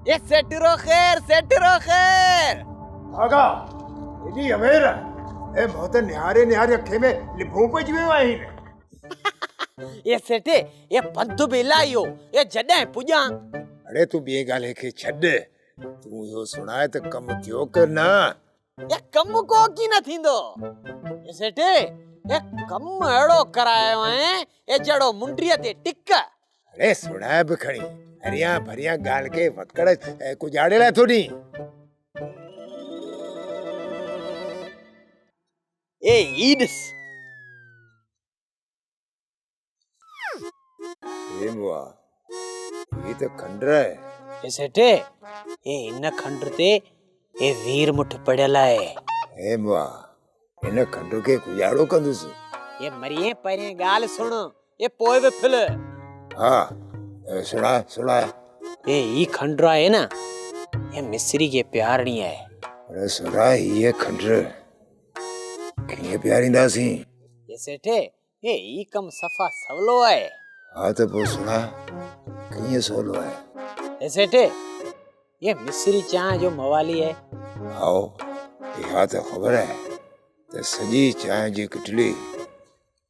ये सेठरो खैर आगा एडी अवेर ए बहुत न्यारे न्यारे अखे में लिभू पे जीवे आई ने ये सेठे ये पंधु बेलायो ये जडे पुजा अरे तू बे गाले के छड तू यो सुनाए त कम क्यों करना ये कम को की न थींदो ये सेठे ये कम एड़ो करायो है ये जड़ो मुंडरिया ते टिक अरे सुनाए बखणी हरिया भरिया गाल के वकड़ कुजाड़ेला थोड़ी ए ईडस ये मुआ ये तो खंडर है ये सेठे ये इन खंडर ते ये वीर मुठ पड़ेला है ए मुआ इन खंडर के कुजाड़ो कंदुस ये मरिए परे गाल सुन ये पोए वे फिल हाँ सुना सुना ये ई खंडरा है ना ये मिस्री के प्यारणी है अरे सुना ये खंडर किए प्यारी दासी ये सेठे ये ई कम सफा सवलो है हाँ तो वो सुना किए सोलो है ये सेठे ये मिस्री चाय जो मवाली है आओ ये तो खबर है तो सजी चाय जी किटली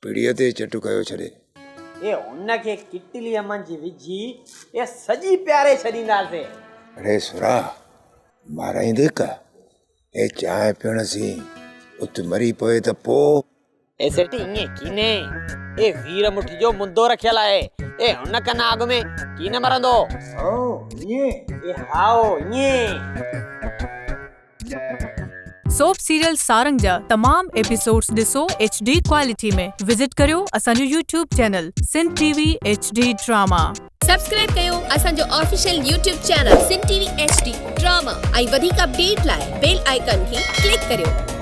पीड़िया ते चटू कयो छड़े ये उन के किटली अमन जी विजी ये सजी प्यारे छदींदा से अरे सुरा मारा ही देखा ए चाय पीण सी उत मरी पए त पो ए सेठी इए कीने ए वीर मुठ जो मुद्दो रखियल है ए उन कना आग में कीने मरंदो ओ ये ए हाओ इए सोप सीरियल सारंग जा तमाम एपिसोड्स ॾिसो HD क्वालिटी में विजिट करियो असांजो YouTube channel Sindh TV HD drama subscribe कयो असांजो official YouTube channel Sindh TV HD drama ऐं वधीक अपडेट लाइ बेल आइकन खे क्लिक करियो।